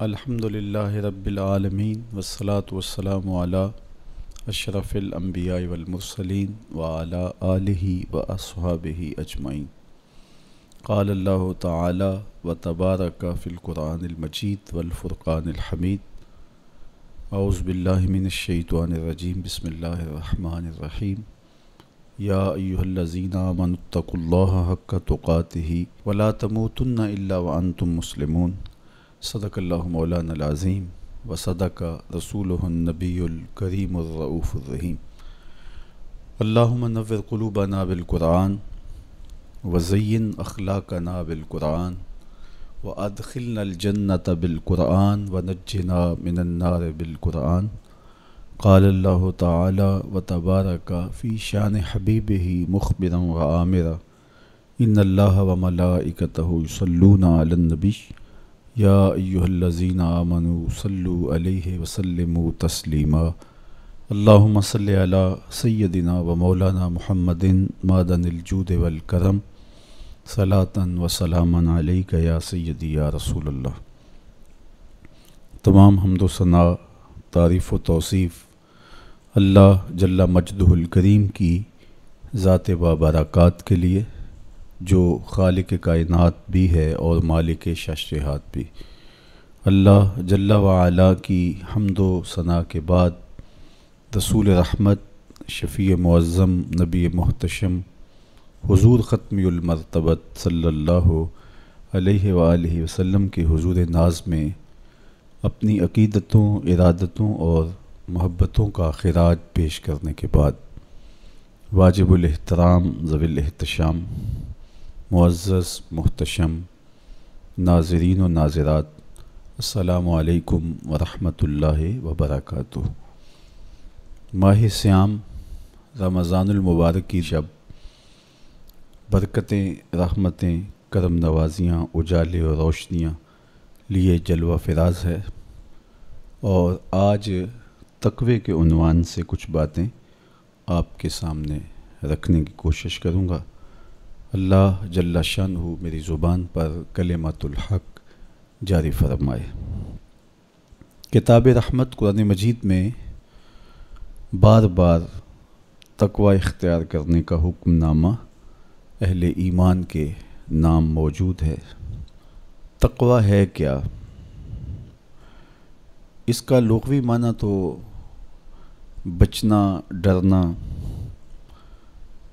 الحمد للہ رب العالمین والصلاة والسلام علی اشرف الانبیاء والمرسلین وعلی آلہ واصحابہ اجمعین۔ قال اللہ تعالی وتبارک فی القرآن المجید والفرقان الحمید۔ اعوذ باللہ من الشیطان الرجیم، بسم اللہ الرحمن الرحیم۔ یا ایہا الذین آمنوا اتقوا اللہ حق تقاتہ ولا تموتن الا وانتم مسلمون۔ صدق اللہ مولانا العظیم وصدق رسولہ النبی الکریم الرؤوف الرحیم۔ اللہم نور قلوبنا بالقرآن وزین اخلاقنا بالقرآن وادخلنا الجنة بالقرآن ونجنا من النار بالقرآن۔ قال اللہ تعالی وتبارک فی شان حبیبہ مخبرا وآمرا ان اللہ وملائکتہ یصلون علی النبی یا ایہا الذین آمنوا صلوا علیہ وسلموا تسلیما۔ اللہم صلی علی سیدنا و مولانا محمد معدن الجود والکرم صلاۃ و سلاما علیک یا سیدی یا رسول اللہ۔ تمام حمد و ثنا، تعریف و توصیف اللہ جل مجدہ الکریم کی ذات بابرکات کے لیے، جو خالق کائنات بھی ہے اور مالک ششرہات بھی۔ اللہ جل وعلا کی حمد و ثنا کے بعد رسول رحمت، شفیع معظم، نبی محتشم، حضور ختمی المرتبت صلی اللہ علیہ وآلہ وسلم کے حضور ناز میں اپنی عقیدتوں، ارادتوں اور محبتوں کا خراج پیش کرنے کے بعد واجب الاحترام ذوی الاحتشام، معزز محتشم ناظرین و ناظرات، السلام علیکم ورحمۃ اللہ وبرکاتہ۔ ماہ سیام رمضان المبارک کی شب برکتیں، رحمتیں، کرم نوازیاں، اجالے اور روشنیاں لیے جلوہ فراز ہے، اور آج تقوی کے عنوان سے کچھ باتیں آپ کے سامنے رکھنے کی کوشش کروں گا۔ اللہ جل شانہ میری زبان پر کلمۃ الحق جاری فرمائے۔ کتاب رحمت قرآن مجید میں بار بار تقوی اختیار کرنے کا حکم نامہ اہل ایمان کے نام موجود ہے۔ تقوی ہے کیا؟ اس کا لغوی معنی تو بچنا، ڈرنا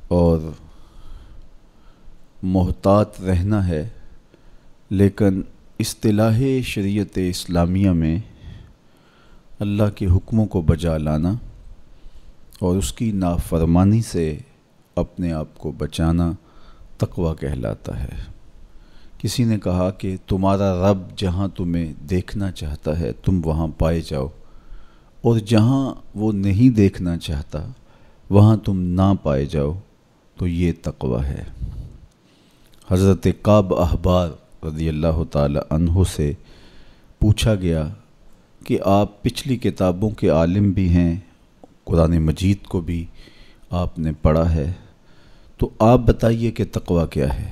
اور محتاط رہنا ہے، لیکن اصطلاح شریعت اسلامیہ میں اللہ کے حکموں کو بجا لانا اور اس کی نافرمانی سے اپنے آپ کو بچانا تقوی کہلاتا ہے۔ کسی نے کہا کہ تمہارا رب جہاں تمہیں دیکھنا چاہتا ہے تم وہاں پائے جاؤ، اور جہاں وہ نہیں دیکھنا چاہتا وہاں تم نہ پائے جاؤ، تو یہ تقوی ہے۔ حضرت کعب احبار رضی اللہ تعالی عنہ سے پوچھا گیا کہ آپ پچھلی کتابوں کے عالم بھی ہیں، قرآن مجید کو بھی آپ نے پڑھا ہے، تو آپ بتائیے کہ تقوی کیا ہے؟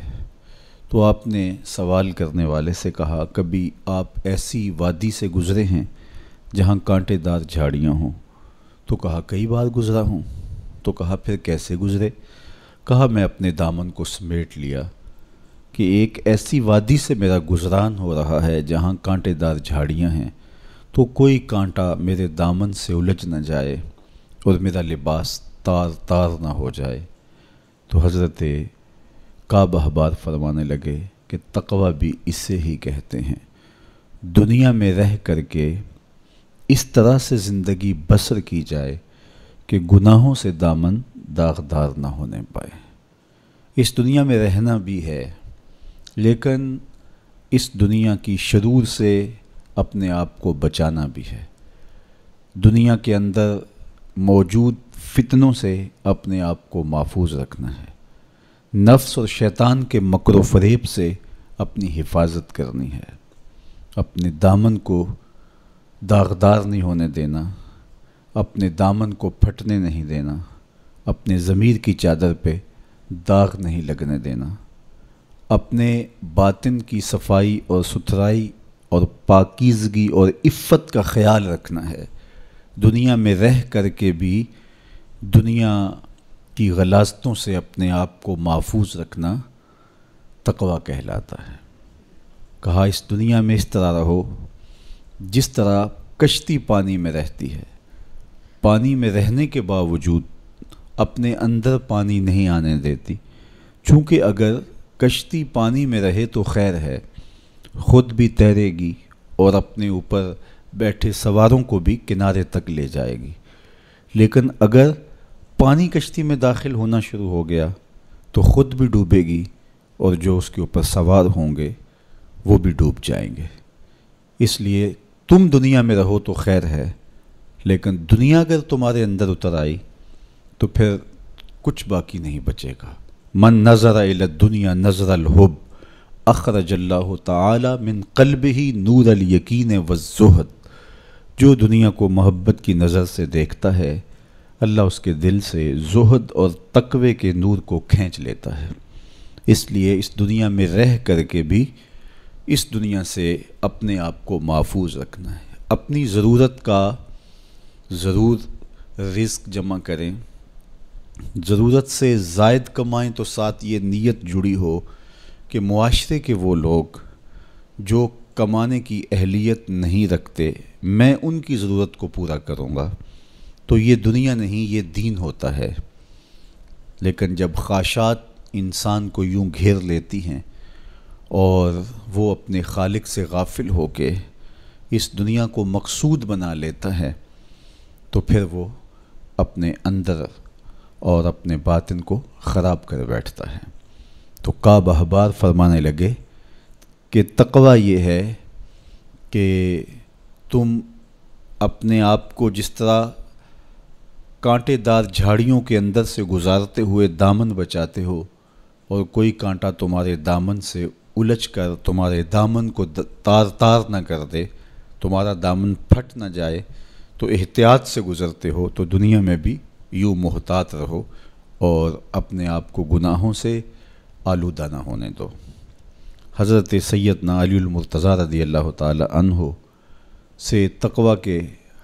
تو آپ نے سوال کرنے والے سے کہا، کبھی آپ ایسی وادی سے گزرے ہیں جہاں کانٹے دار جھاڑیاں ہوں؟ تو کہا کئی بار گزرا ہوں۔ تو کہا پھر کیسے گزرے؟ کہا میں اپنے دامن کو سمیٹ لیا کہ ایک ایسی وادی سے میرا گزران ہو رہا ہے جہاں کانٹے دار جھاڑیاں ہیں، تو کوئی کانٹا میرے دامن سے الجھ نہ جائے اور میرا لباس تار تار نہ ہو جائے۔ تو حضرت کعب احبار فرمانے لگے کہ تقوی بھی اسے ہی کہتے ہیں، دنیا میں رہ کر کے اس طرح سے زندگی بسر کی جائے کہ گناہوں سے دامن داغدار نہ ہونے پائے۔ اس دنیا میں رہنا بھی ہے، لیکن اس دنیا کی شرور سے اپنے آپ کو بچانا بھی ہے۔ دنیا کے اندر موجود فتنوں سے اپنے آپ کو محفوظ رکھنا ہے، نفس اور شیطان کے مکر و فریب سے اپنی حفاظت کرنی ہے، اپنے دامن کو داغدار نہیں ہونے دینا، اپنے دامن کو پھٹنے نہیں دینا، اپنے ضمیر کی چادر پہ داغ نہیں لگنے دینا، اپنے باطن کی صفائی اور ستھرائی اور پاکیزگی اور عفت کا خیال رکھنا ہے۔ دنیا میں رہ کر کے بھی دنیا کی غلاظتوں سے اپنے آپ کو محفوظ رکھنا تقویٰ کہلاتا ہے۔ کہا اس دنیا میں اس طرح رہو جس طرح کشتی پانی میں رہتی ہے، پانی میں رہنے کے باوجود اپنے اندر پانی نہیں آنے دیتی، چونکہ اگر کشتی پانی میں رہے تو خیر ہے، خود بھی تیرے گی اور اپنے اوپر بیٹھے سواروں کو بھی کنارے تک لے جائے گی، لیکن اگر پانی کشتی میں داخل ہونا شروع ہو گیا تو خود بھی ڈوبے گی اور جو اس کے اوپر سوار ہوں گے وہ بھی ڈوب جائیں گے۔ اس لیے تم دنیا میں رہو تو خیر ہے، لیکن دنیا اگر تمہارے اندر اتر آئی تو پھر کچھ باقی نہیں بچے گا۔ من نظر الی الدنیا نظر الحب اخرج اللہ تعالی من قلبہ نور الیقین والزہد۔ جو دنیا کو محبت کی نظر سے دیکھتا ہے، اللہ اس کے دل سے زہد اور تقوی کے نور کو کھینچ لیتا ہے۔ اس لیے اس دنیا میں رہ کر کے بھی اس دنیا سے اپنے آپ کو محفوظ رکھنا ہے۔ اپنی ضرورت کا ضرور رزق جمع کریں، ضرورت سے زائد کمائیں تو ساتھ یہ نیت جڑی ہو کہ معاشرے کے وہ لوگ جو کمانے کی اہلیت نہیں رکھتے میں ان کی ضرورت کو پورا کروں گا، تو یہ دنیا نہیں یہ دین ہوتا ہے۔ لیکن جب خواہشات انسان کو یوں گھیر لیتی ہیں اور وہ اپنے خالق سے غافل ہو کے اس دنیا کو مقصود بنا لیتا ہے تو پھر وہ اپنے اندر اور اپنے باطن کو خراب کر بیٹھتا ہے۔ تو کعب احبار فرمانے لگے کہ تقویٰ یہ ہے کہ تم اپنے آپ کو جس طرح کانٹے دار جھاڑیوں کے اندر سے گزارتے ہوئے دامن بچاتے ہو اور کوئی کانٹا تمہارے دامن سے الجھ کر تمہارے دامن کو تار تار نہ کر دے، تمہارا دامن پھٹ نہ جائے، تو احتیاط سے گزرتے ہو، تو دنیا میں بھی یوں محتاط رہو اور اپنے آپ کو گناہوں سے آلودہ نہ ہونے دو۔ حضرت سیدنا علی المرتضیٰ رضی اللہ تعالی عنہ سے تقویٰ کے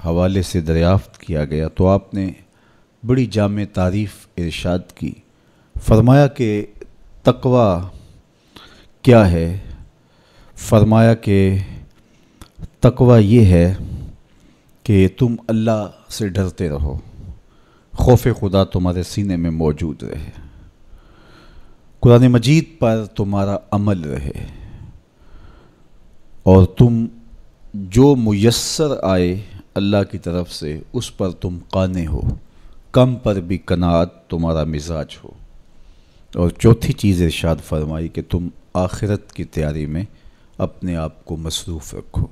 حوالے سے دریافت کیا گیا تو آپ نے بڑی جامع تعریف ارشاد کی۔ فرمایا کہ تقویٰ کیا ہے؟ فرمایا کہ تقویٰ یہ ہے کہ تم اللہ سے ڈرتے رہو، خوف خدا تمہارے سینے میں موجود رہے، قرآن مجید پر تمہارا عمل رہے، اور تم جو میسر آئے اللہ کی طرف سے اس پر تم قانع ہو، کم پر بھی قناعت تمہارا مزاج ہو، اور چوتھی چیز ارشاد فرمائی کہ تم آخرت کی تیاری میں اپنے آپ کو مصروف رکھو۔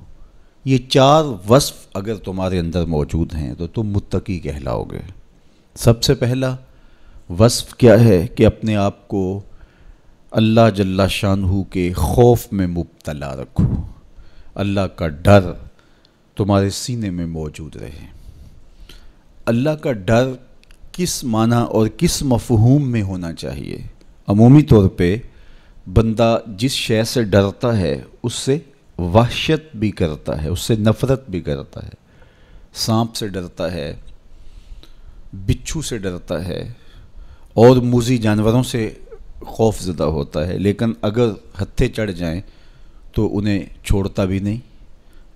یہ چار وصف اگر تمہارے اندر موجود ہیں تو تم متقی کہلاؤ گے۔ سب سے پہلا وصف کیا ہے کہ اپنے آپ کو اللہ جل شانہ کے خوف میں مبتلا رکھو، اللہ کا ڈر تمہارے سینے میں موجود رہے۔ اللہ کا ڈر کس معنی اور کس مفہوم میں ہونا چاہیے؟ عمومی طور پہ بندہ جس شے سے ڈرتا ہے اس سے وحشت بھی کرتا ہے، اس سے نفرت بھی کرتا ہے۔ سانپ سے ڈرتا ہے، بچھو سے ڈرتا ہے اور موذی جانوروں سے خوف زدہ ہوتا ہے، لیکن اگر ہتھے چڑھ جائیں تو انہیں چھوڑتا بھی نہیں،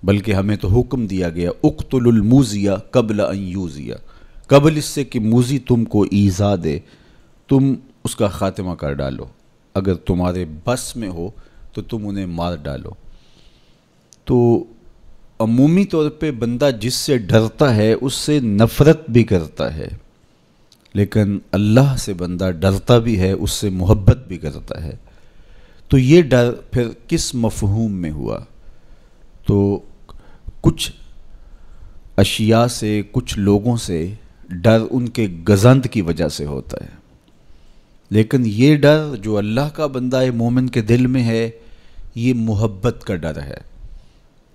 بلکہ ہمیں تو حکم دیا گیا اقتلوا الموذی قبل ان یوذی، قبل اس سے کہ موذی تم کو ایذا دے تم اس کا خاتمہ کر ڈالو، اگر تمہارے بس میں ہو تو تم انہیں مار ڈالو۔ تو عمومی طور پہ بندہ جس سے ڈرتا ہے اس سے نفرت بھی کرتا ہے، لیکن اللہ سے بندہ ڈرتا بھی ہے، اس سے محبت بھی کرتا ہے۔ تو یہ ڈر پھر کس مفہوم میں ہوا؟ تو کچھ اشیاء سے، کچھ لوگوں سے ڈر ان کے گزند کی وجہ سے ہوتا ہے، لیکن یہ ڈر جو اللہ کا بندہ مومن کے دل میں ہے یہ محبت کا ڈر ہے۔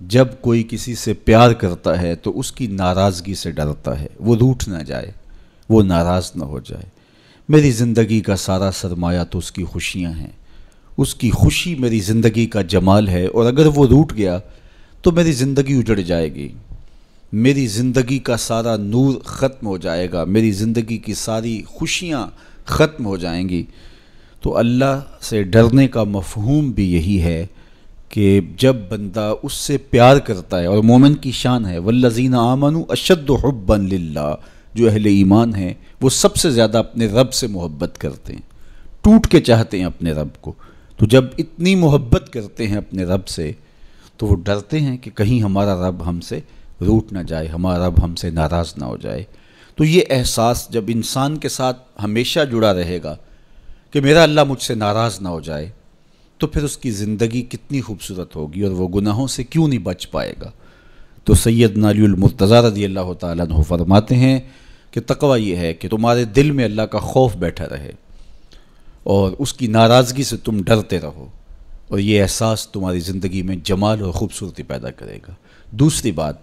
جب کوئی کسی سے پیار کرتا ہے تو اس کی ناراضگی سے ڈرتا ہے، وہ روٹھ نہ جائے، وہ ناراض نہ ہو جائے۔ میری زندگی کا سارا سرمایہ تو اس کی خوشیاں ہیں، اس کی خوشی میری زندگی کا جمال ہے، اور اگر وہ روٹھ گیا تو میری زندگی اجڑ جائے گی، میری زندگی کا سارا نور ختم ہو جائے گا، میری زندگی کی ساری خوشیاں ختم ہو جائیں گی۔ تو اللہ سے ڈرنے کا مفہوم بھی یہی ہے کہ جب بندہ اس سے پیار کرتا ہے، اور مومن کی شان ہے والذین آمنوا اشد حبا للہ، جو اہل ایمان ہیں وہ سب سے زیادہ اپنے رب سے محبت کرتے ہیں، ٹوٹ کے چاہتے ہیں اپنے رب کو۔ تو جب اتنی محبت کرتے ہیں اپنے رب سے تو وہ ڈرتے ہیں کہ کہیں ہمارا رب ہم سے روٹ نہ جائے، ہمارا رب ہم سے ناراض نہ ہو جائے۔ تو یہ احساس جب انسان کے ساتھ ہمیشہ جڑا رہے گا کہ میرا اللہ مجھ سے ناراض نہ ہو جائے، تو پھر اس کی زندگی کتنی خوبصورت ہوگی اور وہ گناہوں سے کیوں نہیں بچ پائے گا۔ تو سیدنا علی المرتضیٰ رضی اللہ تعالیٰ عنہ فرماتے ہیں کہ تقوی یہ ہے کہ تمہارے دل میں اللہ کا خوف بیٹھا رہے اور اس کی ناراضگی سے تم ڈرتے رہو، اور یہ احساس تمہاری زندگی میں جمال اور خوبصورتی پیدا کرے گا۔ دوسری بات،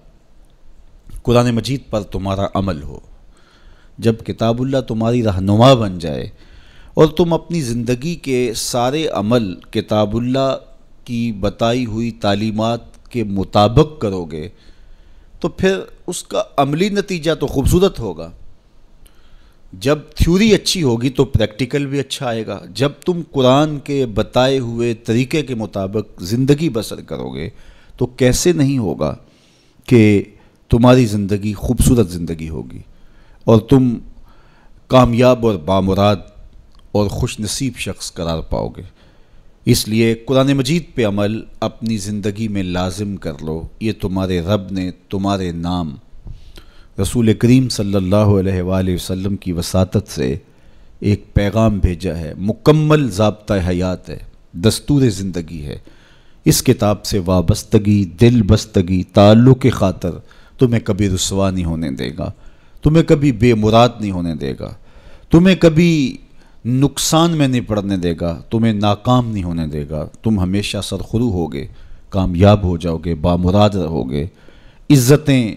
قرآن مجید پر تمہارا عمل ہو۔ جب کتاب اللہ تمہاری رہنما بن جائے اور تم اپنی زندگی کے سارے عمل کتاب اللہ کی بتائی ہوئی تعلیمات کے مطابق کرو گے تو پھر اس کا عملی نتیجہ تو خوبصورت ہوگا۔ جب تھیوری اچھی ہوگی تو پریکٹیکل بھی اچھا آئے گا۔ جب تم قرآن کے بتائے ہوئے طریقے کے مطابق زندگی بسر کرو گے تو کیسے نہیں ہوگا کہ تمہاری زندگی خوبصورت زندگی ہوگی اور تم کامیاب اور بامراد اور خوش نصیب شخص قرار پاؤ گے۔ اس لیے قرآن مجید پہ عمل اپنی زندگی میں لازم کر لو۔ یہ تمہارے رب نے تمہارے نام رسول کریم صلی اللہ علیہ وآلہ وسلم کی وساطت سے ایک پیغام بھیجا ہے، مکمل ضابطہ حیات ہے، دستور زندگی ہے۔ اس کتاب سے وابستگی، دل بستگی، تعلق کی خاطر تمہیں کبھی رسوا نہیں ہونے دے گا، تمہیں کبھی بے مراد نہیں ہونے دے گا، تمہیں کبھی نقصان میں نہیں پڑنے دے گا، تمہیں ناکام نہیں ہونے دے گا۔ تم ہمیشہ سرخرو ہوگے، کامیاب ہو جاؤ گے، بامراد رہو گے، عزتیں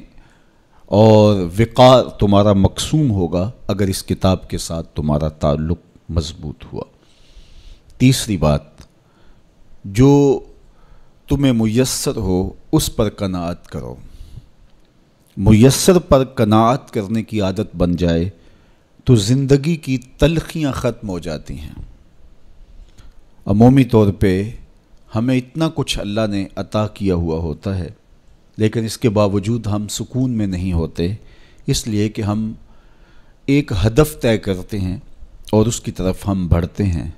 اور وقار تمہارا مقسوم ہوگا اگر اس کتاب کے ساتھ تمہارا تعلق مضبوط ہوا۔ تیسری بات، جو تمہیں میسر ہو اس پر قناعت کرو۔ میسر پر قناعت کرنے کی عادت بن جائے تو زندگی کی تلخیاں ختم ہو جاتی ہیں۔ عمومی طور پہ ہمیں اتنا کچھ اللہ نے عطا کیا ہوا ہوتا ہے، لیکن اس کے باوجود ہم سکون میں نہیں ہوتے، اس لیے کہ ہم ایک ہدف طے کرتے ہیں اور اس کی طرف ہم بڑھتے ہیں۔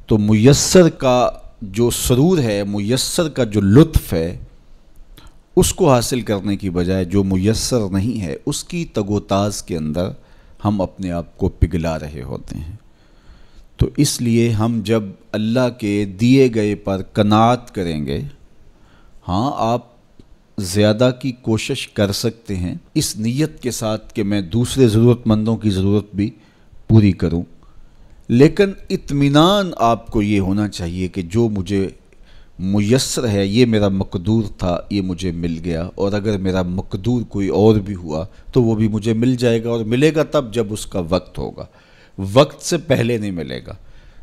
تو میسر کا جو سرور ہے، میسر کا جو لطف ہے، اس کو حاصل کرنے کی بجائے جو میسر نہیں ہے اس کی تگ و تاز کے اندر ہم اپنے آپ کو پگھلا رہے ہوتے ہیں۔ تو اس لیے ہم جب اللہ کے دیے گئے پر قناعت کریں گے، ہاں آپ زیادہ کی کوشش کر سکتے ہیں اس نیت کے ساتھ کہ میں دوسرے ضرورت مندوں کی ضرورت بھی پوری کروں، لیکن اطمینان آپ کو یہ ہونا چاہیے کہ جو مجھے میسر ہے، یہ میرا مقدور تھا، یہ مجھے مل گیا، اور اگر میرا مقدور کوئی اور بھی ہوا تو وہ بھی مجھے مل جائے گا، اور ملے گا تب جب اس کا وقت ہوگا، وقت سے پہلے نہیں ملے گا۔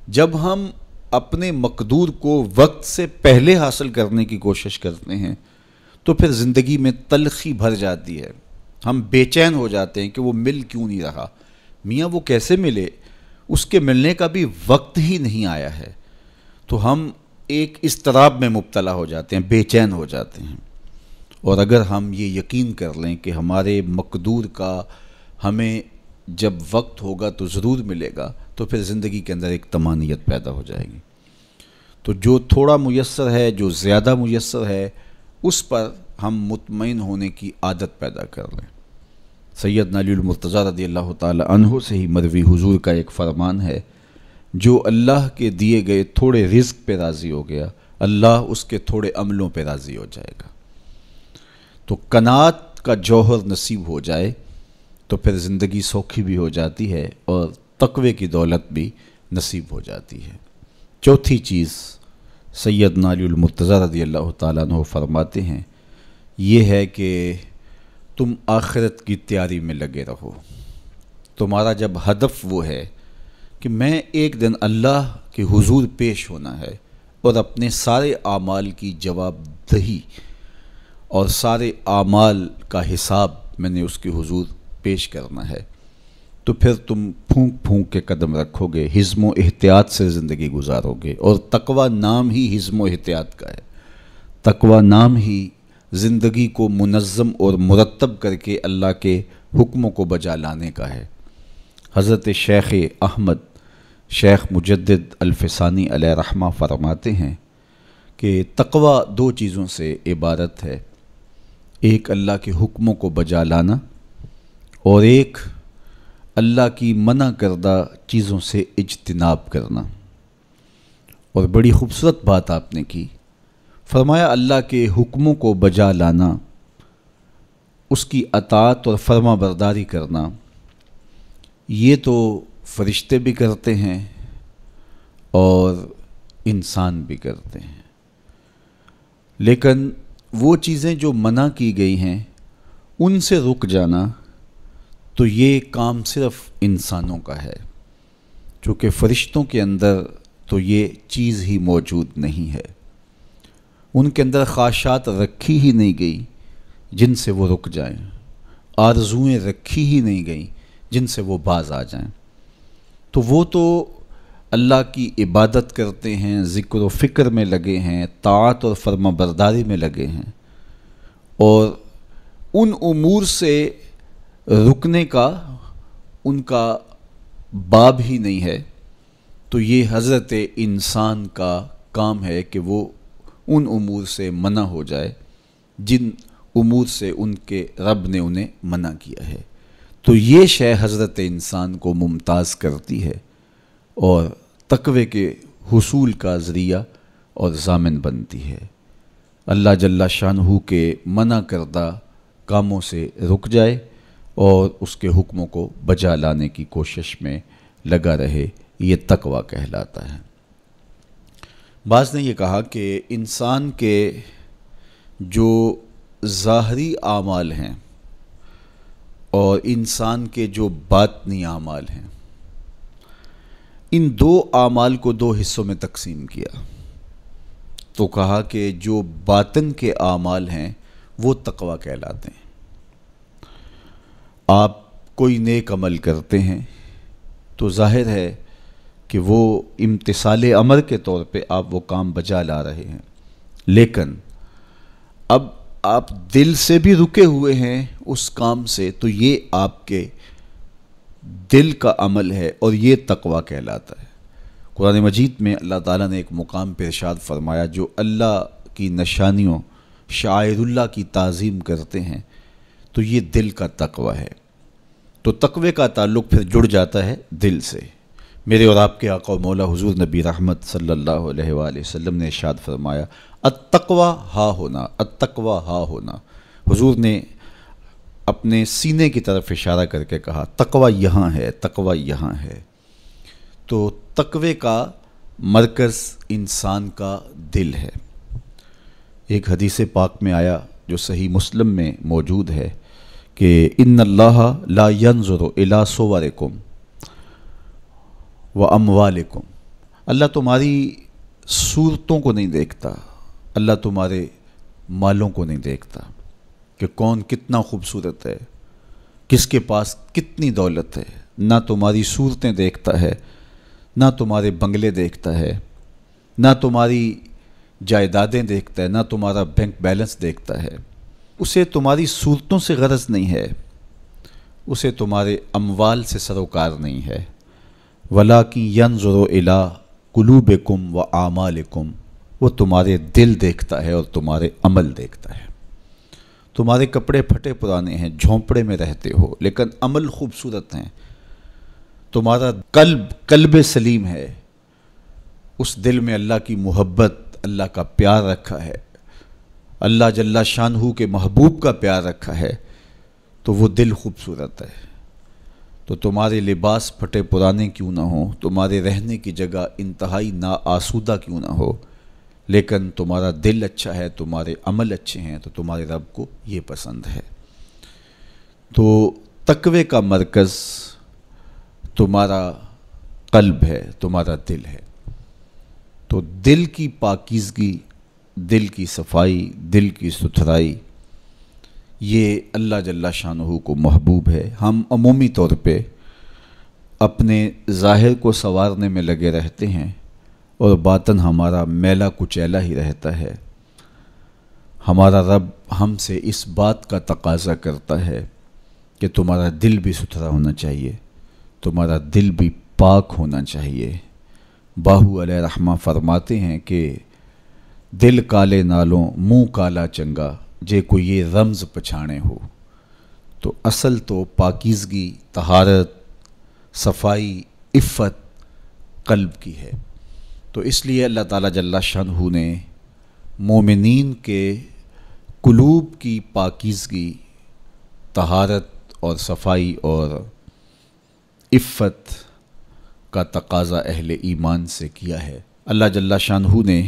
جب ہم اپنے مقدور کو وقت سے پہلے حاصل کرنے کی کوشش کرتے ہیں تو پھر زندگی میں تلخی بھر جاتی ہے، ہم بے چین ہو جاتے ہیں کہ وہ مل کیوں نہیں رہا، میاں وہ کیسے ملے، اس کے ملنے کا بھی وقت ہی نہیں آیا ہے۔ تو ہم ایک اضطراب میں مبتلا ہو جاتے ہیں، بے چین ہو جاتے ہیں۔ اور اگر ہم یہ یقین کر لیں کہ ہمارے مقدور کا ہمیں جب وقت ہوگا تو ضرور ملے گا، تو پھر زندگی کے اندر ایک طمانینت پیدا ہو جائے گی۔ تو جو تھوڑا میسر ہے، جو زیادہ میسر ہے، اس پر ہم مطمئن ہونے کی عادت پیدا کر لیں۔ سیدنا علی المرتضیٰ رضی اللہ تعالی عنہ سے ہی مروی حضور کا ایک فرمان ہے، جو اللہ کے دیے گئے تھوڑے رزق پہ راضی ہو گیا، اللہ اس کے تھوڑے عملوں پہ راضی ہو جائے گا۔ تو قناعت کا جوہر نصیب ہو جائے تو پھر زندگی سوکھی بھی ہو جاتی ہے اور تقوی کی دولت بھی نصیب ہو جاتی ہے۔ چوتھی چیز سیدنا علی المرتضیٰ رضی اللہ تعالیٰ عنہ فرماتے ہیں، یہ ہے کہ تم آخرت کی تیاری میں لگے رہو۔ تمہارا جب ہدف وہ ہے کہ میں ایک دن اللہ کے حضور پیش ہونا ہے اور اپنے سارے اعمال کی جواب دہی اور سارے اعمال کا حساب میں نے اس کے حضور پیش کرنا ہے، تو پھر تم پھونک پھونک کے قدم رکھو گے، حزم و احتیاط سے زندگی گزارو گے۔ اور تقوی نام ہی حزم و احتیاط کا ہے، تقوی نام ہی زندگی کو منظم اور مرتب کر کے اللہ کے حکموں کو بجا لانے کا ہے۔ حضرت شیخ احمد شیخ مجدد الفسانی علیہ رحمہ فرماتے ہیں کہ تقوی دو چیزوں سے عبارت ہے، ایک اللہ کے حکموں کو بجا لانا اور ایک اللہ کی منع کردہ چیزوں سے اجتناب کرنا۔ اور بڑی خوبصورت بات آپ نے کی، فرمایا اللہ کے حکموں کو بجا لانا، اس کی اطاعت اور فرما برداری کرنا، یہ تو فرشتے بھی کرتے ہیں اور انسان بھی کرتے ہیں، لیکن وہ چیزیں جو منع کی گئی ہیں ان سے رک جانا تو یہ کام صرف انسانوں کا ہے، چونکہ فرشتوں کے اندر تو یہ چیز ہی موجود نہیں ہے، ان کے اندر خواہشات رکھی ہی نہیں گئی جن سے وہ رک جائیں، آرزوئیں رکھی ہی نہیں گئیں جن سے وہ باز آ جائیں۔ تو وہ تو اللہ کی عبادت کرتے ہیں، ذکر و فکر میں لگے ہیں، طاعت اور فرما برداری میں لگے ہیں، اور ان امور سے رکنے کا ان کا باب ہی نہیں ہے، تو یہ حضرت انسان کا کام ہے کہ وہ ان امور سے منع ہو جائے جن امور سے ان کے رب نے انہیں منع کیا ہے۔ تو یہ شے حضرت انسان کو ممتاز کرتی ہے اور تقوی کے حصول کا ذریعہ اور ضامن بنتی ہے۔ اللہ جل شانہ کے منع کردہ کاموں سے رک جائے اور اس کے حکموں کو بجا لانے کی کوشش میں لگا رہے، یہ تقوی کہلاتا ہے۔ بعض نے یہ کہا کہ انسان کے جو ظاہری اعمال ہیں اور انسان کے جو باطنی اعمال ہیں، ان دو اعمال کو دو حصوں میں تقسیم کیا، تو کہا کہ جو باطن کے اعمال ہیں وہ تقوی کہلاتے ہیں۔ آپ کوئی نیک عمل کرتے ہیں تو ظاہر ہے کہ وہ امتثال امر کے طور پہ آپ وہ کام بجا لا رہے ہیں، لیکن اب آپ دل سے بھی رکے ہوئے ہیں اس کام سے، تو یہ آپ کے دل کا عمل ہے اور یہ تقوی کہلاتا ہے۔ قرآن مجید میں اللہ تعالیٰ نے ایک مقام پہ ارشاد فرمایا، جو اللہ کی نشانیوں شعائر اللہ کی تعظیم کرتے ہیں تو یہ دل کا تقوی ہے۔ تو تقوی کا تعلق پھر جڑ جاتا ہے دل سے۔ میرے اور آپ کے آقا و مولا حضور نبی رحمت صلی اللہ علیہ وآلہ وسلم نے ارشاد فرمایا، التقوی ہا ہونا، التقوی ہا ہونا۔ حضور نے اپنے سینے کی طرف اشارہ کر کے کہا تقوی یہاں ہے، تقوی یہاں ہے۔ تو تقوی کا مرکز انسان کا دل ہے۔ ایک حدیث پاک میں آیا جو صحیح مسلم میں موجود ہے کہ ان اللہ لا ينظر الى صورکم واموالکم، اللہ تمہاری صورتوں کو نہیں دیکھتا، اللہ تمہارے مالوں کو نہیں دیکھتا کہ کون کتنا خوبصورت ہے، کس کے پاس کتنی دولت ہے، نہ تمہاری صورتیں دیکھتا ہے، نہ تمہارے بنگلے دیکھتا ہے، نہ تمہاری جائیدادیں دیکھتا ہے، نہ تمہارا بینک بیلنس دیکھتا ہے۔ اسے تمہاری صورتوں سے غرض نہیں ہے، اسے تمہارے اموال سے سروکار نہیں ہے، وَلَٰكِن يَنظُرُ إِلَىٰ قُلُوبِكُمْ وَأَعْمَالِكُمْ، وہ تمہارے دل دیکھتا ہے اور تمہارے عمل دیکھتا ہے۔ تمہارے کپڑے پھٹے پرانے ہیں، جھونپڑے میں رہتے ہو، لیکن عمل خوبصورت ہیں، تمہارا قلب سلیم ہے، اس دل میں اللہ کی محبت، اللہ کا پیار رکھا ہے، اللہ جل شانہ کے محبوب کا پیار رکھا ہے، تو وہ دل خوبصورت ہے۔ تو تمہارے لباس پھٹے پرانے کیوں نہ ہوں، تمہارے رہنے کی جگہ انتہائی ناآسودہ کیوں نہ ہو، لیکن تمہارا دل اچھا ہے، تمہارے عمل اچھے ہیں، تو تمہارے رب کو یہ پسند ہے۔ تو تقوی کا مرکز تمہارا قلب ہے، تمہارا دل ہے۔ تو دل کی پاکیزگی، دل کی صفائی، دل کی ستھرائی یہ اللہ جل شانہ کو محبوب ہے۔ ہم عمومی طور پہ اپنے ظاہر کو سنوارنے میں لگے رہتے ہیں اور باطن ہمارا میلا کچیلا ہی رہتا ہے۔ ہمارا رب ہم سے اس بات کا تقاضا کرتا ہے کہ تمہارا دل بھی ستھرا ہونا چاہیے، تمہارا دل بھی پاک ہونا چاہیے۔ باہو علیہ رحمہ فرماتے ہیں کہ دل کالے نالوں منہ کالا چنگا، جے کوئی یہ رمز پچھانے ہو۔ تو اصل تو پاکیزگی، طہارت، صفائی، عفت قلب کی ہے۔ تو اس لیے اللہ تعالیٰ جل شانہ نے مومنین کے قلوب کی پاکیزگی، طہارت اور صفائی اور عفت کا تقاضا اہل ایمان سے کیا ہے۔ اللہ جل شانہ نے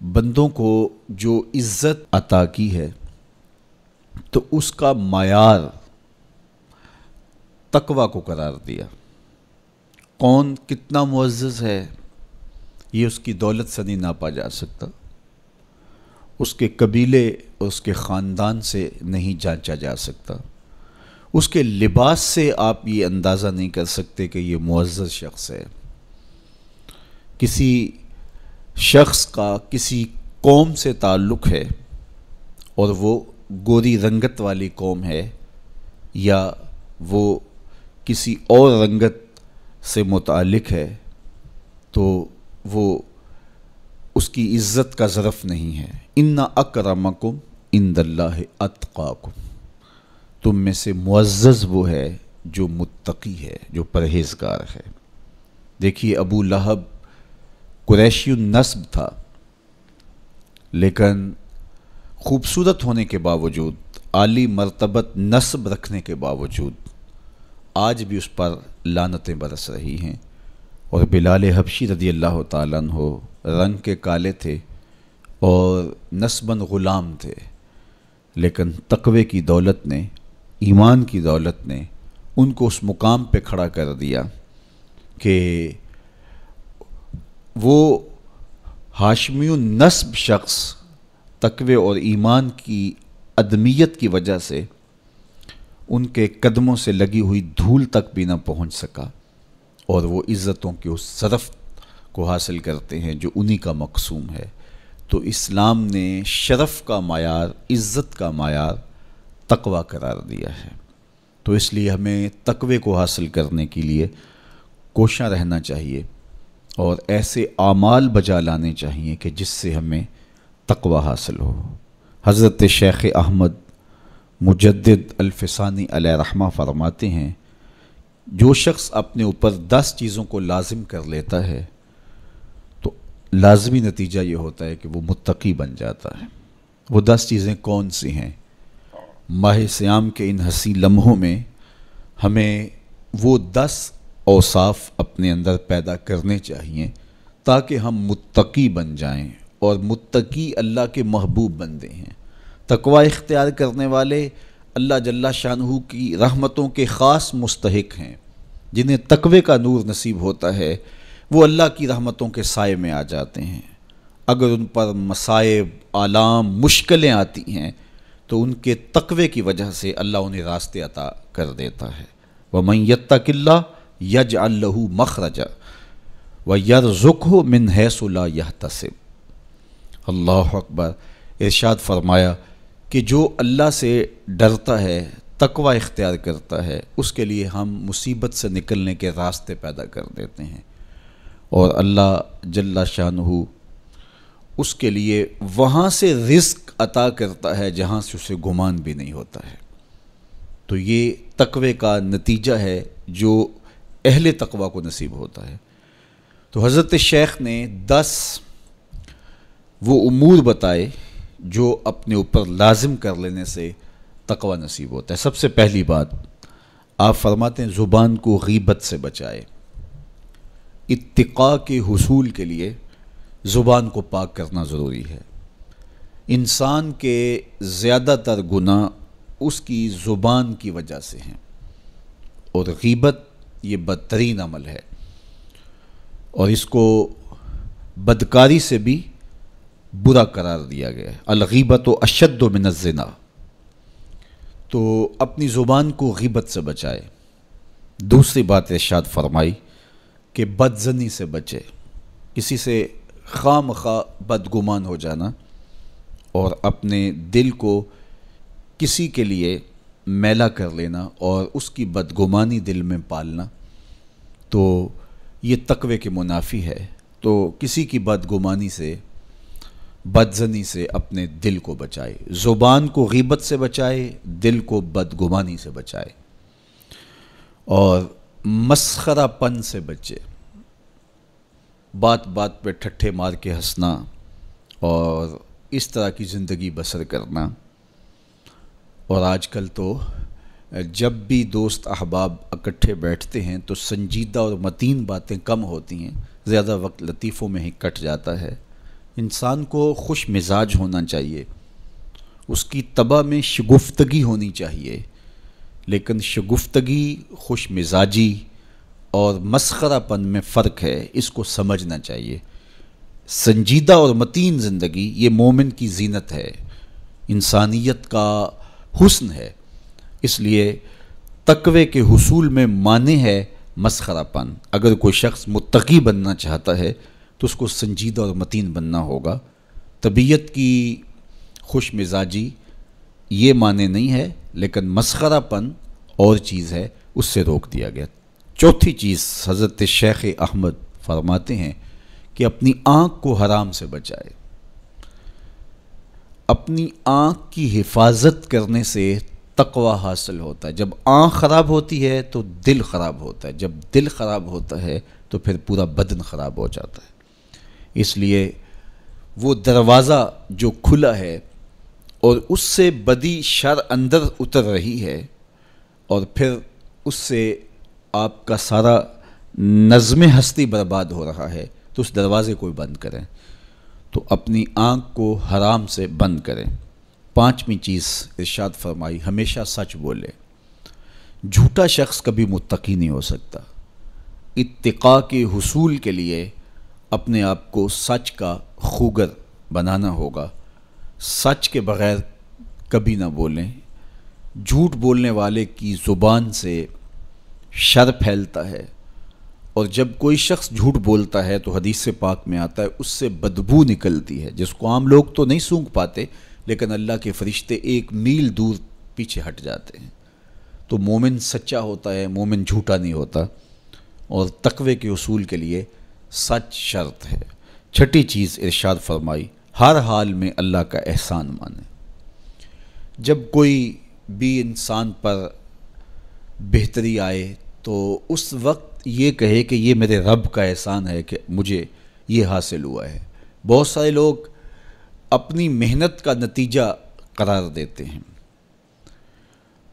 بندوں کو جو عزت عطا کی ہے تو اس کا معیار تقویٰ کو قرار دیا۔ کون کتنا معزز ہے یہ اس کی دولت سے نہیں ناپا جا سکتا، اس کے قبیلے اور اس کے خاندان سے نہیں جانچا جا سکتا، اس کے لباس سے آپ یہ اندازہ نہیں کر سکتے کہ یہ معزز شخص ہے۔ کسی شخص کا کسی قوم سے تعلق ہے اور وہ گوری رنگت والی قوم ہے یا وہ کسی اور رنگت سے متعلق ہے تو وہ اس کی عزت کا ظرف نہیں ہے۔ ان اکرمکم عند اللہ اتقاکم، تم میں سے معزز وہ ہے جو متقی ہے، جو پرہیزگار ہے۔ دیکھیے ابو لہب قریشی النسب تھا، لیکن خوبصورت ہونے کے باوجود، عالی مرتبت نسب رکھنے کے باوجود آج بھی اس پر لعنتیں برس رہی ہیں۔ اور بلال حبشی رضی اللہ تعالیٰ عنہ رنگ کے کالے تھے اور نسباً غلام تھے، لیکن تقوی کی دولت نے، ایمان کی دولت نے ان کو اس مقام پہ کھڑا کر دیا کہ وہ ہاشمی النسب شخص تقوی اور ایمان کی عدمیت کی وجہ سے ان کے قدموں سے لگی ہوئی دھول تک بھی نہ پہنچ سکا، اور وہ عزتوں کے اس شرف کو حاصل کرتے ہیں جو انہی کا مقسوم ہے۔ تو اسلام نے شرف کا معیار، عزت کا معیار تقوی قرار دیا ہے۔ تو اس لیے ہمیں تقوی کو حاصل کرنے کے لیے کوشاں رہنا چاہیے اور ایسے اعمال بجا لانے چاہیے کہ جس سے ہمیں تقوی حاصل ہو۔ حضرت شیخ احمد مجدد الفسانی علیہ رحمہ فرماتے ہیں، جو شخص اپنے اوپر 10 چیزوں کو لازم کر لیتا ہے تو لازمی نتیجہ یہ ہوتا ہے کہ وہ متقی بن جاتا ہے۔ وہ 10 چیزیں کون سی ہیں؟ ماہ صیام کے ان حسین لمحوں میں ہمیں وہ 10 اوصاف اپنے اندر پیدا کرنے چاہیے تاکہ ہم متقی بن جائیں، اور متقی اللہ کے محبوب بندے ہیں۔ تقوی اختیار کرنے والے اللہ جل شانہ کی رحمتوں کے خاص مستحق ہیں۔ جنہیں تقوی کا نور نصیب ہوتا ہے وہ اللہ کی رحمتوں کے سائے میں آ جاتے ہیں۔ اگر ان پر مصائب، آلام، مشکلیں آتی ہیں تو ان کے تقوی کی وجہ سے اللہ انہیں راستے عطا کر دیتا ہے۔ وَمَن يَتَّقِ اللَّهَ يَجْعَل لَّهُ مَخْرَجًا وَيَرْزُقْهُ مِنْ حَيْثُ لَا يَحْتَسِبُ۔ اللہ اکبر۔ ارشاد فرمایا کہ جو اللہ سے ڈرتا ہے، تقوی اختیار کرتا ہے، اس کے لیے ہم مصیبت سے نکلنے کے راستے پیدا کر دیتے ہیں، اور اللہ جل شانہ اس کے لیے وہاں سے رزق عطا کرتا ہے جہاں سے اسے گمان بھی نہیں ہوتا ہے۔ تو یہ تقوی کا نتیجہ ہے جو اہل تقوی کو نصیب ہوتا ہے۔ تو حضرت شیخ نے 10 وہ امور بتائے جو اپنے اوپر لازم کر لینے سے تقوی نصیب ہوتا ہے۔ سب سے پہلی بات آپ فرماتے ہیں زبان کو غیبت سے بچائے۔ اتقاء کے حصول کے لیے زبان کو پاک کرنا ضروری ہے۔ انسان کے زیادہ تر گناہ اس کی زبان کی وجہ سے ہیں، اور غیبت یہ بدترین عمل ہے، اور اس کو بدکاری سے بھی برا قرار دیا گیا ہے۔ الغیبت اشد من الزنا، تو اپنی زبان کو غیبت سے بچائے۔ دوسری بات ارشاد فرمائی کہ بدظنی سے بچے، کسی سے خواہ مخواہ بدگمان ہو جانا اور اپنے دل کو کسی کے لیے میلا کر لینا اور اس کی بدگمانی دل میں پالنا، تو یہ تقوی کے منافی ہے۔ تو کسی کی بدگمانی سے، بدظنی سے اپنے دل کو بچائے، زبان کو غیبت سے بچائے، دل کو بدگمانی سے بچائے، اور مسخرہ پن سے بچے، بات بات پہ ٹھٹھے مار کے ہنسنا اور اس طرح کی زندگی بسر کرنا۔ اور آج کل تو جب بھی دوست احباب اکٹھے بیٹھتے ہیں تو سنجیدہ اور متین باتیں کم ہوتی ہیں، زیادہ وقت لطیفوں میں ہی کٹ جاتا ہے۔ انسان کو خوش مزاج ہونا چاہیے، اس کی طبع میں شگفتگی ہونی چاہیے، لیکن شگفتگی، خوش مزاجی اور مسخرہ پن میں فرق ہے، اس کو سمجھنا چاہیے۔ سنجیدہ اور متین زندگی یہ مومن کی زینت ہے، انسانیت کا حسن ہے۔ اس لیے تقوی کے حصول میں مانع ہے مسخرہ پن۔ اگر کوئی شخص متقی بننا چاہتا ہے تو اس کو سنجیدہ اور متین بننا ہوگا۔ طبیعت کی خوش مزاجی یہ معنی نہیں ہے، لیکن مسخرہ پن اور چیز ہے، اس سے روک دیا گیا۔ چوتھی چیز حضرت شیخ احمد فرماتے ہیں کہ اپنی آنکھ کو حرام سے بچائے۔ اپنی آنکھ کی حفاظت کرنے سے تقوی حاصل ہوتا ہے۔ جب آنکھ خراب ہوتی ہے تو دل خراب ہوتا ہے، جب دل خراب ہوتا ہے تو پھر پورا بدن خراب ہو جاتا ہے۔ اس لیے وہ دروازہ جو کھلا ہے اور اس سے بدی شر اندر اتر رہی ہے اور پھر اس سے آپ کا سارا نظم ہستی برباد ہو رہا ہے، تو اس دروازے کو بند کریں، تو اپنی آنکھ کو حرام سے بند کریں۔ پانچویں چیز ارشاد فرمائی، ہمیشہ سچ بولے۔ جھوٹا شخص کبھی متقی نہیں ہو سکتا۔ اتقاء کے حصول کے لیے اپنے آپ کو سچ کا خوگر بنانا ہوگا۔ سچ کے بغیر کبھی نہ بولیں۔ جھوٹ بولنے والے کی زبان سے شر پھیلتا ہے، اور جب کوئی شخص جھوٹ بولتا ہے تو حدیث پاک میں آتا ہے اس سے بدبو نکلتی ہے، جس کو عام لوگ تو نہیں سونگھ پاتے، لیکن اللہ کے فرشتے 1 میل دور پیچھے ہٹ جاتے ہیں۔ تو مومن سچا ہوتا ہے، مومن جھوٹا نہیں ہوتا، اور تقوی کے اصول کے لیے سچ شرط ہے۔ چھٹی چیز ارشاد فرمائی، ہر حال میں اللہ کا احسان مانے۔ جب کوئی بھی انسان پر بہتری آئے تو اس وقت یہ کہے کہ یہ میرے رب کا احسان ہے کہ مجھے یہ حاصل ہوا ہے۔ بہت سارے لوگ اپنی محنت کا نتیجہ قرار دیتے ہیں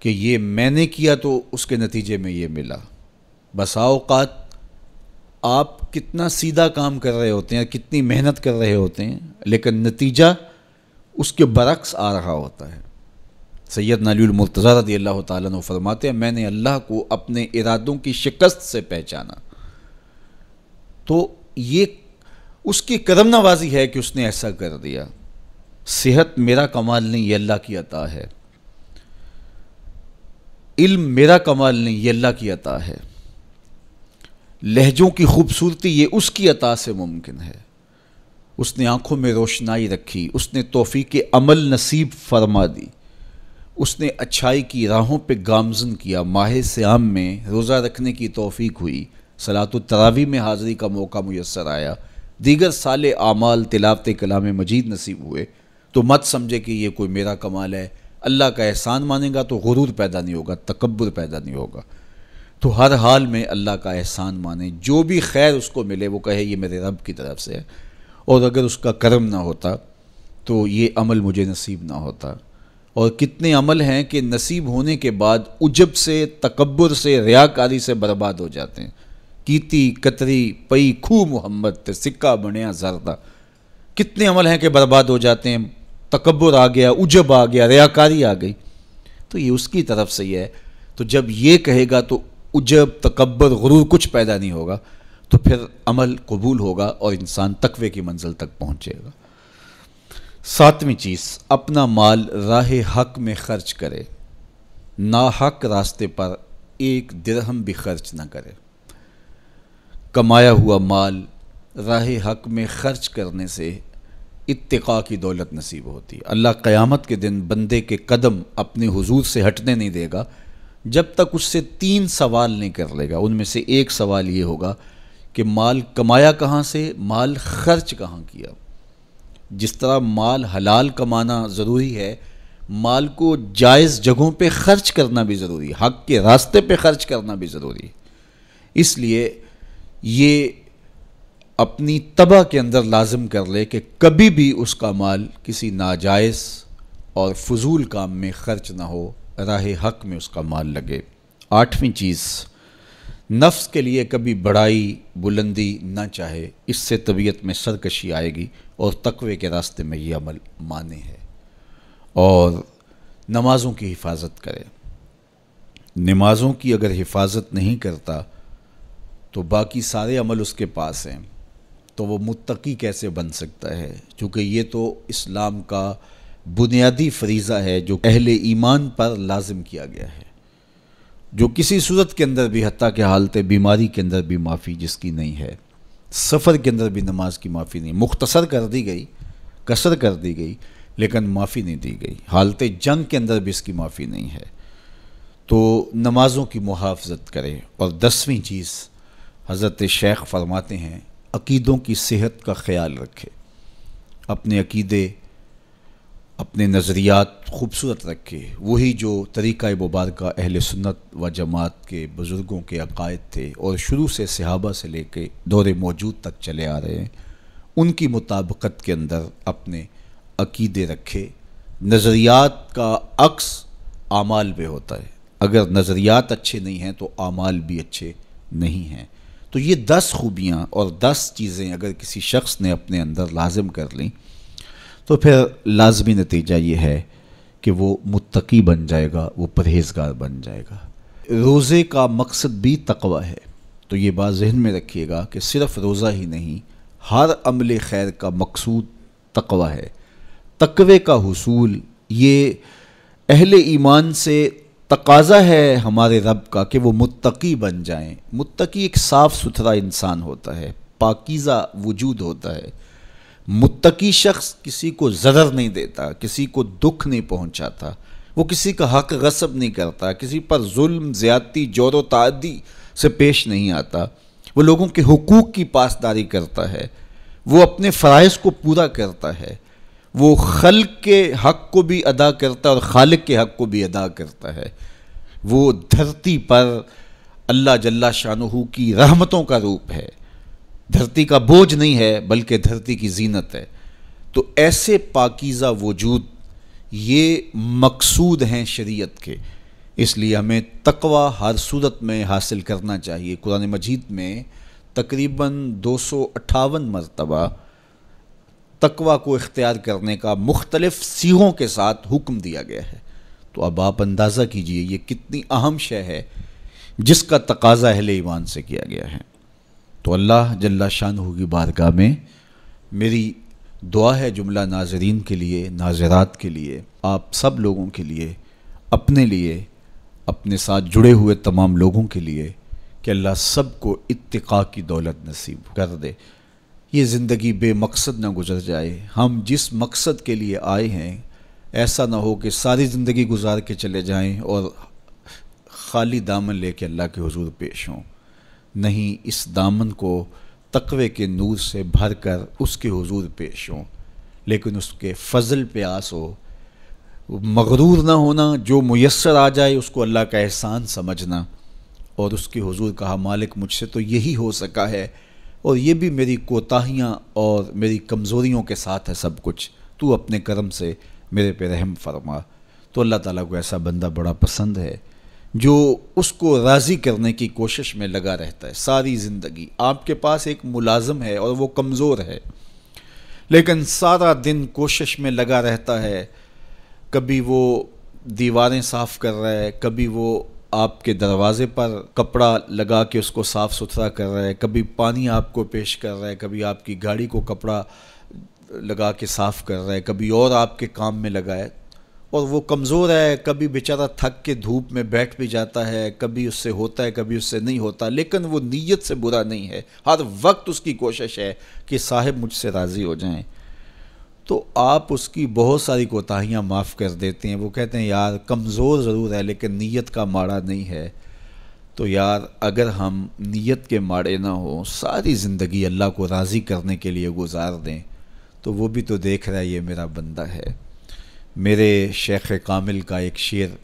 کہ یہ میں نے کیا تو اس کے نتیجے میں یہ ملا۔ بسا اوقات آپ کتنا سیدھا کام کر رہے ہوتے ہیں، کتنی محنت کر رہے ہوتے ہیں، لیکن نتیجہ اس کے برعکس آ رہا ہوتا ہے۔ سیدنا علی المرتضیٰ رضی اللہ تعالیٰ عنہ فرماتے ہیں، میں نے اللہ کو اپنے ارادوں کی شکست سے پہچانا، تو یہ اس کی کرم نوازی ہے کہ اس نے ایسا کر دیا۔ صحت میرا کمال نہیں، یہ اللہ کی عطا ہے۔ علم میرا کمال نہیں، یہ اللہ کی عطا ہے۔ لہجوں کی خوبصورتی یہ اس کی عطا سے ممکن ہے۔ اس نے آنکھوں میں روشنائی رکھی، اس نے توفیق عمل نصیب فرما دی، اس نے اچھائی کی راہوں پہ گامزن کیا۔ ماہ صیام میں روزہ رکھنے کی توفیق ہوئی، صلاۃ التراویح میں حاضری کا موقع میسر آیا، دیگر صالح اعمال تلاوت کلام مجید نصیب ہوئے، تو مت سمجھے کہ یہ کوئی میرا کمال ہے۔ اللہ کا احسان مانے گا تو غرور پیدا نہیں ہوگا، تکبر پیدا نہیں ہوگا۔ تو ہر حال میں اللہ کا احسان مانے، جو بھی خیر اس کو ملے وہ کہے یہ میرے رب کی طرف سے ہے، اور اگر اس کا کرم نہ ہوتا تو یہ عمل مجھے نصیب نہ ہوتا۔ اور کتنے عمل ہیں کہ نصیب ہونے کے بعد عجب سے، تکبر سے، ریاکاری سے برباد ہو جاتے ہیں۔ کیتی کتری پئی کھو محمد تے سکہ بنیا زردہ، کتنے عمل ہیں کہ برباد ہو جاتے ہیں، تکبر آ گیا، عجب آ گیا، ریاکاری آ گئی، تو یہ اس کی طرف سے ہی ہے۔ تو جب یہ کہے گا تو عجب، تکبر، غرور کچھ پیدا نہیں ہوگا، تو پھر عمل قبول ہوگا اور انسان تقوی کی منزل تک پہنچے گا۔ ساتویں چیز، اپنا مال راہ حق میں خرچ کرے۔ ناحق راستے پر ایک درہم بھی خرچ نہ کرے۔ کمایا ہوا مال راہ حق میں خرچ کرنے سے اتقاء کی دولت نصیب ہوتی ہے۔ اللہ قیامت کے دن بندے کے قدم اپنے حضور سے ہٹنے نہیں دے گا جب تک اس سے 3 سوال نہیں کر لے گا۔ ان میں سے ایک سوال یہ ہوگا کہ مال کمایا کہاں سے، مال خرچ کہاں کیا۔ جس طرح مال حلال کمانا ضروری ہے، مال کو جائز جگہوں پہ خرچ کرنا بھی ضروری ہے، حق کے راستے پہ خرچ کرنا بھی ضروری ہے۔ اس لیے یہ اپنی طبع کے اندر لازم کر لے کہ کبھی بھی اس کا مال کسی ناجائز اور فضول کام میں خرچ نہ ہو، راہ حق میں اس کا مال لگے۔ 8ویں چیز، نفس کے لیے کبھی بڑائی بلندی نہ چاہے، اس سے طبیعت میں سرکشی آئے گی اور تقوی کے راستے میں یہ عمل مانے ہے۔ اور نمازوں کی حفاظت کرے۔ نمازوں کی اگر حفاظت نہیں کرتا تو باقی سارے عمل اس کے پاس ہیں، تو وہ متقی کیسے بن سکتا ہے؟ چونکہ یہ تو اسلام کا بنیادی فریضہ ہے جو اہل ایمان پر لازم کیا گیا ہے، جو کسی صورت کے اندر بھی، حتیٰ کہ حالت بیماری کے اندر بھی معافی جس کی نہیں ہے، سفر کے اندر بھی نماز کی معافی نہیں، مختصر کر دی گئی، قصر کر دی گئی، لیکن معافی نہیں دی گئی، حالت جنگ کے اندر بھی اس کی معافی نہیں ہے۔ تو نمازوں کی محافظت کرے۔ اور 10ویں چیز، حضرت شیخ فرماتے ہیں عقیدوں کی صحت کا خیال رکھے، اپنے عقیدے اپنے نظریات خوبصورت رکھے، وہی جو طریقہ مبارکہ اہل سنت و جماعت کے بزرگوں کے عقائد تھے اور شروع سے صحابہ سے لے کے دور موجود تک چلے آ رہے ہیں، ان کی مطابقت کے اندر اپنے عقیدے رکھے۔ نظریات کا عکس اعمال پہ ہوتا ہے، اگر نظریات اچھے نہیں ہیں تو اعمال بھی اچھے نہیں ہیں۔ تو یہ 10 خوبیاں اور 10 چیزیں اگر کسی شخص نے اپنے اندر لازم کر لیں تو پھر لازمی نتیجہ یہ ہے کہ وہ متقی بن جائے گا، وہ پرہیزگار بن جائے گا۔ روزے کا مقصد بھی تقوی ہے، تو یہ بات ذہن میں رکھیے گا کہ صرف روزہ ہی نہیں، ہر عمل خیر کا مقصود تقوی ہے۔ تقوی کا حصول یہ اہل ایمان سے تقاضا ہے ہمارے رب کا کہ وہ متقی بن جائیں۔ متقی ایک صاف ستھرا انسان ہوتا ہے، پاکیزہ وجود ہوتا ہے۔ متقی شخص کسی کو ضرر نہیں دیتا، کسی کو دکھ نہیں پہنچاتا، وہ کسی کا حق غصب نہیں کرتا، کسی پر ظلم، زیادتی، جور و تعدی سے پیش نہیں آتا، وہ لوگوں کے حقوق کی پاسداری کرتا ہے، وہ اپنے فرائض کو پورا کرتا ہے، وہ خلق کے حق کو بھی ادا کرتا ہے اور خالق کے حق کو بھی ادا کرتا ہے، وہ دھرتی پر اللہ جل شانہ کی رحمتوں کا روپ ہے، دھرتی کا بوجھ نہیں ہے بلکہ دھرتی کی زینت ہے۔ تو ایسے پاکیزہ وجود یہ مقصود ہیں شریعت کے، اس لیے ہمیں تقوی ہر صورت میں حاصل کرنا چاہیے۔ قرآن مجید میں تقریباً 258 مرتبہ تقوی کو اختیار کرنے کا مختلف صیغوں کے ساتھ حکم دیا گیا ہے۔ تو اب آپ اندازہ کیجئے یہ کتنی اہم شے ہے جس کا تقاضا اہل ایمان سے کیا گیا ہے۔ تو اللہ جل شانہ کی بارگاہ میں میری دعا ہے جملہ ناظرین کے لیے، ناظرات کے لیے، آپ سب لوگوں کے لیے، اپنے لیے، اپنے ساتھ جڑے ہوئے تمام لوگوں کے لیے کہ اللہ سب کو اتقاء کی دولت نصیب کر دے۔ یہ زندگی بے مقصد نہ گزر جائے، ہم جس مقصد کے لیے آئے ہیں ایسا نہ ہو کہ ساری زندگی گزار کے چلے جائیں اور خالی دامن لے کے اللہ کے حضور پیش ہوں۔ نہیں، اس دامن کو تقوی کے نور سے بھر کر اس کے حضور پیش ہوں، لیکن اس کے فضل پہ آس ہو، مغرور نہ ہونا، جو میسر آ جائے اس کو اللہ کا احسان سمجھنا، اور اس کے حضور کہا مالک مجھ سے تو یہی ہو سکا ہے، اور یہ بھی میری کوتاہیاں اور میری کمزوریوں کے ساتھ ہے سب کچھ، تو اپنے کرم سے میرے پہ رحم فرما۔ تو اللہ تعالیٰ کو ایسا بندہ بڑا پسند ہے جو اس کو راضی کرنے کی کوشش میں لگا رہتا ہے ساری زندگی۔ آپ کے پاس ایک ملازم ہے اور وہ کمزور ہے، لیکن سارا دن کوشش میں لگا رہتا ہے، کبھی وہ دیواریں صاف کر رہا ہے، کبھی وہ آپ کے دروازے پر کپڑا لگا کے اس کو صاف ستھرا کر رہا ہے، کبھی پانی آپ کو پیش کر رہا ہے، کبھی آپ کی گاڑی کو کپڑا لگا کے صاف کر رہا ہے، کبھی اور آپ کے کام میں لگا ہے، اور وہ کمزور ہے، کبھی بیچارہ تھک کے دھوپ میں بیٹھ بھی جاتا ہے، کبھی اس سے ہوتا ہے کبھی اس سے نہیں ہوتا، لیکن وہ نیت سے برا نہیں ہے، ہر وقت اس کی کوشش ہے کہ صاحب مجھ سے راضی ہو جائیں، تو آپ اس کی بہت ساری کوتاہیاں معاف کر دیتے ہیں۔ وہ کہتے ہیں یار کمزور ضرور ہے لیکن نیت کا ماڑا نہیں ہے۔ تو یار اگر ہم نیت کے ماڑے نہ ہوں، ساری زندگی اللہ کو راضی کرنے کے لیے گزار دیں، تو وہ بھی تو دیکھ رہا ہے یہ میرا بندہ ہے۔ میرے شیخ کامل کا ایک شعر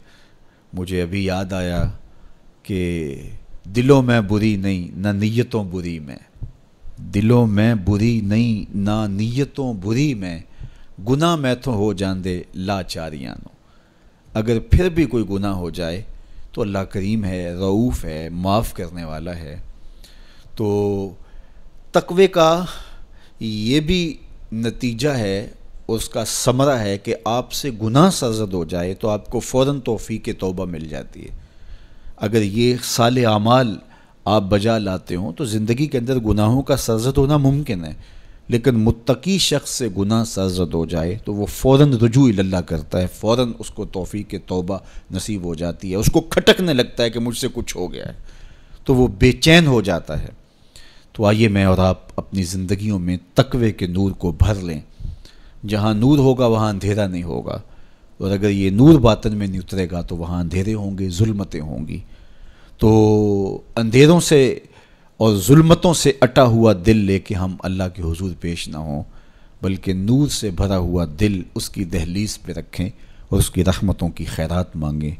مجھے ابھی یاد آیا کہ دلوں میں بری نہیں نہ نیتوں بری میں، دلوں میں بری نہیں نہ نیتوں بری میں، گناہ میں تو ہو جاندے لاچاریاں نو۔ اگر پھر بھی کوئی گناہ ہو جائے تو اللہ کریم ہے، رؤوف ہے، معاف کرنے والا ہے۔ تو تقوی کا یہ بھی نتیجہ ہے، اس کا ثمرہ ہے کہ آپ سے گناہ سرزد ہو جائے تو آپ کو فوراً توفیق توبہ مل جاتی ہے۔ اگر یہ صالح اعمال آپ بجا لاتے ہوں تو زندگی کے اندر گناہوں کا سرزد ہونا ممکن ہے، لیکن متقی شخص سے گناہ سرزد ہو جائے تو وہ فوراً رجوع اللہ کرتا ہے، فوراً اس کو توفیق توبہ نصیب ہو جاتی ہے، اس کو کھٹکنے لگتا ہے کہ مجھ سے کچھ ہو گیا ہے، تو وہ بے چین ہو جاتا ہے۔ تو آئیے میں اور آپ اپنی زندگیوں میں تقوی کے نور کو بھر لیں۔ جہاں نور ہوگا وہاں اندھیرا نہیں ہوگا، اور اگر یہ نور باطن میں نہیں اترے گا تو وہاں اندھیرے ہوں گے، ظلمتیں ہوں گی۔ تو اندھیروں سے اور ظلمتوں سے اٹا ہوا دل لے کے ہم اللہ کے حضور پیش نہ ہوں، بلکہ نور سے بھرا ہوا دل اس کی دہلیز پہ رکھیں اور اس کی رحمتوں کی خیرات مانگیں۔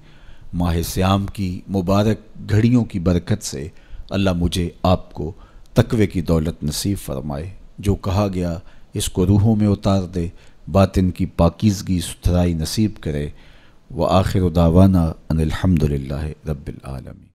ماہ سیام کی مبارک گھڑیوں کی برکت سے اللہ مجھے آپ کو تقوی کی دولت نصیب فرمائے۔ جو کہا گیا اس کو روحوں میں اتار دے، باطن کی پاکیزگی ستھرائی نصیب کرے۔ وآخر دعوانا ان الحمدللہ رب العالمین۔